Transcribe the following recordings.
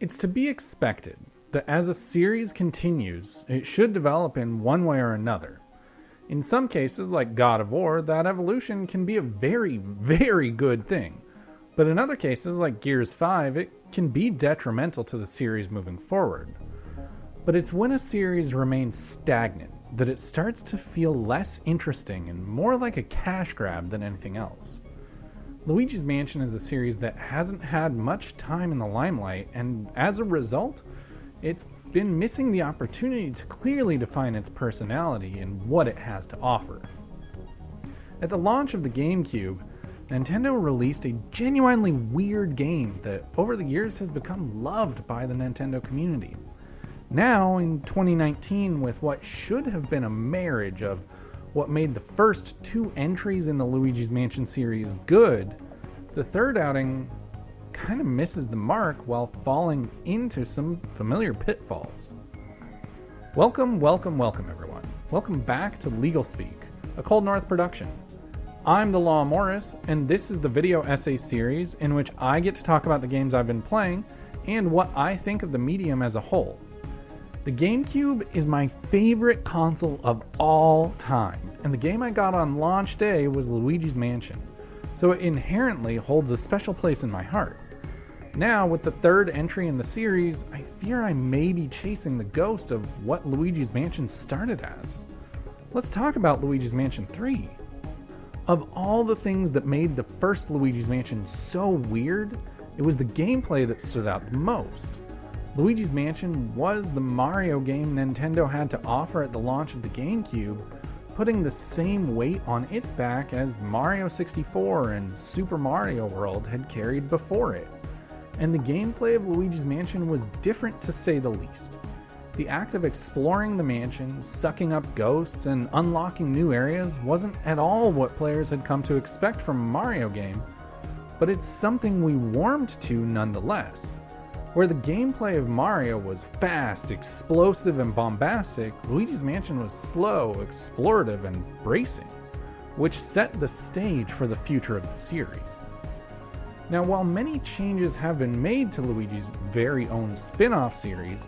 It's to be expected that as a series continues, it should develop in one way or another. In some cases, like God of War, that evolution can be a very, very good thing. But in other cases, like Gears 5, it can be detrimental to the series moving forward. But it's when a series remains stagnant that it starts to feel less interesting and more like a cash grab than anything else. Luigi's Mansion is a series that hasn't had much time in the limelight, and as a result, it's been missing the opportunity to clearly define its personality and what it has to offer. At the launch of the GameCube, Nintendo released a genuinely weird game that over the years has become loved by the Nintendo community. Now, in 2019, with what should have been a marriage of what made the first two entries in the Luigi's Mansion series good, the third outing kind of misses the mark while falling into some familiar pitfalls. Welcome everyone. Welcome back to LegalSpeak, a ColdNorth production. I'm the Law Morris, and this is the video essay series in which I get to talk about the games I've been playing and what I think of the medium as a whole. The GameCube is my favorite console of all time, and the game I got on launch day was Luigi's Mansion, so it inherently holds a special place in my heart. Now, with the third entry in the series, I fear I may be chasing the ghost of what Luigi's Mansion started as. Let's talk about Luigi's Mansion 3. Of all the things that made the first Luigi's Mansion so weird, it was the gameplay that stood out the most. Luigi's Mansion was the Mario game Nintendo had to offer at the launch of the GameCube, putting the same weight on its back as Mario 64 and Super Mario World had carried before it. And the gameplay of Luigi's Mansion was different to say the least. The act of exploring the mansion, sucking up ghosts, and unlocking new areas wasn't at all what players had come to expect from a Mario game, but it's something we warmed to nonetheless. Where the gameplay of Mario was fast, explosive, and bombastic, Luigi's Mansion was slow, explorative, and bracing, which set the stage for the future of the series. Now, while many changes have been made to Luigi's very own spin-off series,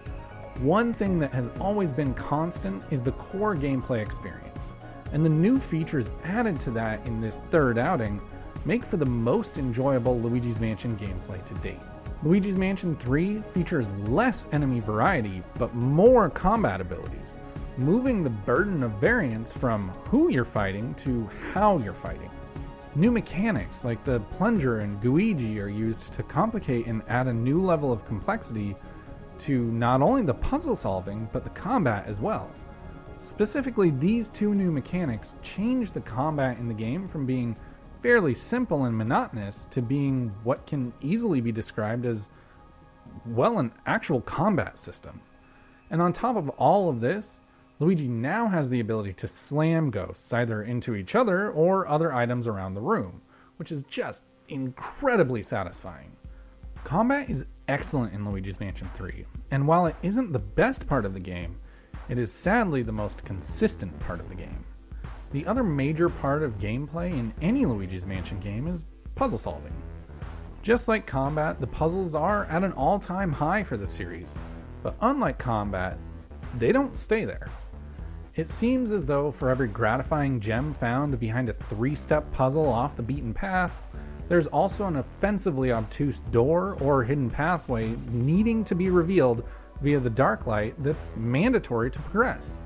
one thing that has always been constant is the core gameplay experience, and the new features added to that in this third outing make for the most enjoyable Luigi's Mansion gameplay to date. Luigi's Mansion 3 features less enemy variety, but more combat abilities, moving the burden of variance from who you're fighting to how you're fighting. New mechanics like the plunger and Luigi are used to complicate and add a new level of complexity to not only the puzzle solving, but the combat as well. Specifically, these two new mechanics change the combat in the game from being fairly simple and monotonous to being what can easily be described as, well, an actual combat system. And on top of all of this, Luigi now has the ability to slam ghosts either into each other or other items around the room, which is just incredibly satisfying. Combat is excellent in Luigi's Mansion 3, and while it isn't the best part of the game, it is sadly the most consistent part of the game. The other major part of gameplay in any Luigi's Mansion game is puzzle solving. Just like combat, the puzzles are at an all-time high for the series, but unlike combat, they don't stay there. It seems as though for every gratifying gem found behind a 3-step puzzle off the beaten path, there's also an offensively obtuse door or hidden pathway needing to be revealed via the dark light that's mandatory to progress.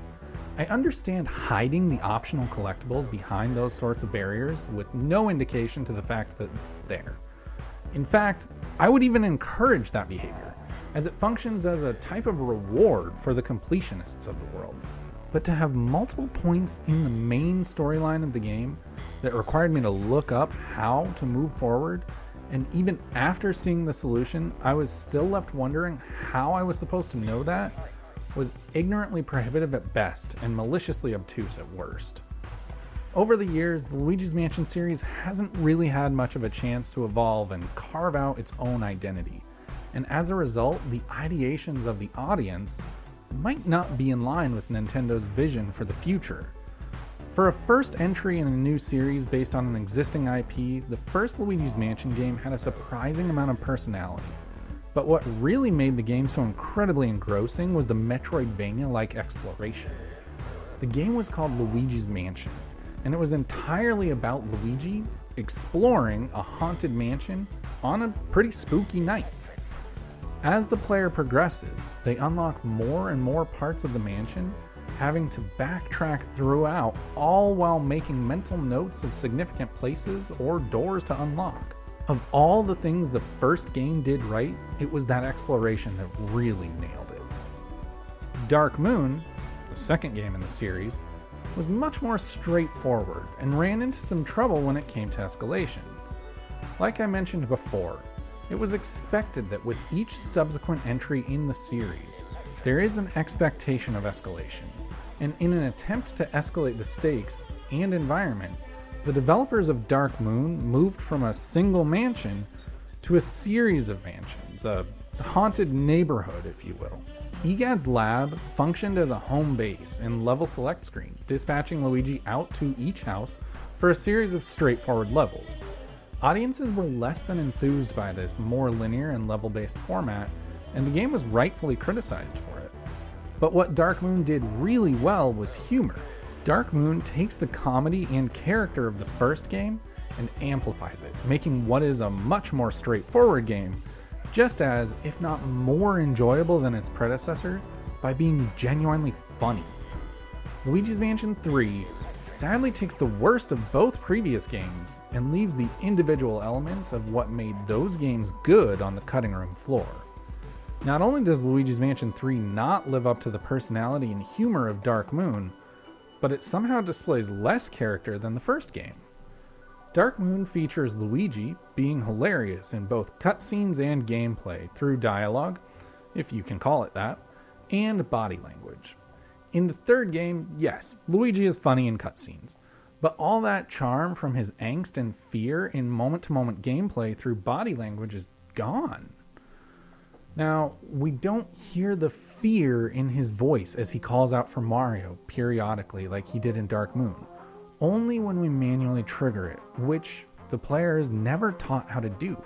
I understand hiding the optional collectibles behind those sorts of barriers with no indication to the fact that it's there. In fact, I would even encourage that behavior, as it functions as a type of reward for the completionists of the world. But to have multiple points in the main storyline of the game that required me to look up how to move forward, and even after seeing the solution, I was still left wondering how I was supposed to know that, was ignorantly prohibitive at best and maliciously obtuse at worst. Over the years, the Luigi's Mansion series hasn't really had much of a chance to evolve and carve out its own identity, and as a result, the ideations of the audience might not be in line with Nintendo's vision for the future. For a first entry in a new series based on an existing IP, the first Luigi's Mansion game had a surprising amount of personality. But what really made the game so incredibly engrossing was the Metroidvania-like exploration. The game was called Luigi's Mansion, and it was entirely about Luigi exploring a haunted mansion on a pretty spooky night. As the player progresses, they unlock more and more parts of the mansion, having to backtrack throughout, all while making mental notes of significant places or doors to unlock. Of all the things the first game did right, it was that exploration that really nailed it. Dark Moon, the second game in the series, was much more straightforward and ran into some trouble when it came to escalation. Like I mentioned before, it was expected that with each subsequent entry in the series, there is an expectation of escalation, and in an attempt to escalate the stakes and environment, the developers of Dark Moon moved from a single mansion to a series of mansions, a haunted neighborhood, if you will. EGAD's lab functioned as a home base and level select screen, dispatching Luigi out to each house for a series of straightforward levels. Audiences were less than enthused by this more linear and level-based format, and the game was rightfully criticized for it. But what Dark Moon did really well was humor. Dark Moon takes the comedy and character of the first game and amplifies it, making what is a much more straightforward game just as, if not more enjoyable than its predecessor, by being genuinely funny. Luigi's Mansion 3 sadly takes the worst of both previous games and leaves the individual elements of what made those games good on the cutting room floor. Not only does Luigi's Mansion 3 not live up to the personality and humor of Dark Moon, but it somehow displays less character than the first game. Dark Moon features Luigi being hilarious in both cutscenes and gameplay through dialogue, if you can call it that, and body language. In the third game, yes, Luigi is funny in cutscenes, but all that charm from his angst and fear in moment-to-moment gameplay through body language is gone. Now, we don't hear the fear in his voice as he calls out for Mario periodically like he did in Dark Moon, only when we manually trigger it, which the player is never taught how to do.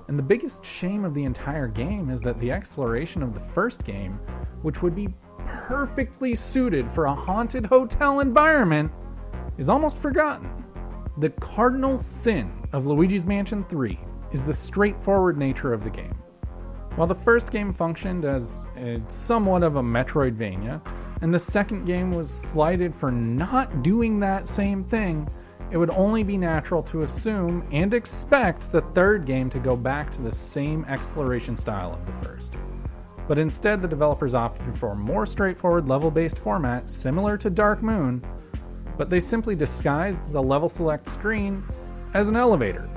And the biggest shame of the entire game is that the exploration of the first game, which would be perfectly suited for a haunted hotel environment, is almost forgotten. The cardinal sin of Luigi's Mansion 3 is the straightforward nature of the game. While the first game functioned as somewhat of a Metroidvania, and the second game was slighted for not doing that same thing, it would only be natural to assume and expect the third game to go back to the same exploration style of the first. But instead, the developers opted for a more straightforward level-based format similar to Dark Moon, but they simply disguised the level select screen as an elevator.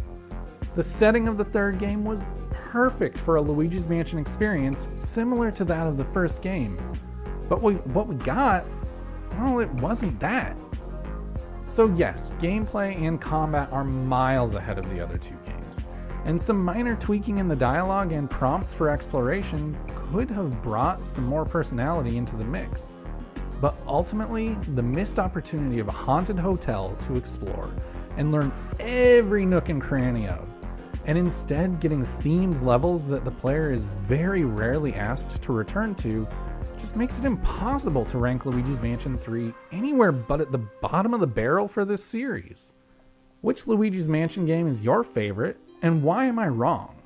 The setting of the third game was perfect for a Luigi's Mansion experience similar to that of the first game. But what we got, well, it wasn't that. So yes, gameplay and combat are miles ahead of the other two games, and some minor tweaking in the dialogue and prompts for exploration could have brought some more personality into the mix. But ultimately, the missed opportunity of a haunted hotel to explore and learn every nook and cranny of, and instead getting themed levels that the player is very rarely asked to return to, just makes it impossible to rank Luigi's Mansion 3 anywhere but at the bottom of the barrel for this series. Which Luigi's Mansion game is your favorite, and why am I wrong?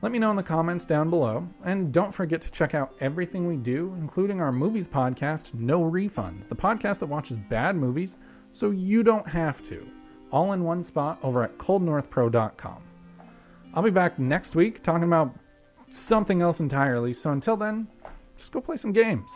Let me know in the comments down below, and don't forget to check out everything we do, including our movies podcast, No Refunds, the podcast that watches bad movies so you don't have to, all in one spot over at ColdNorthPro.com. I'll be back next week talking about something else entirely, so until then, just go play some games.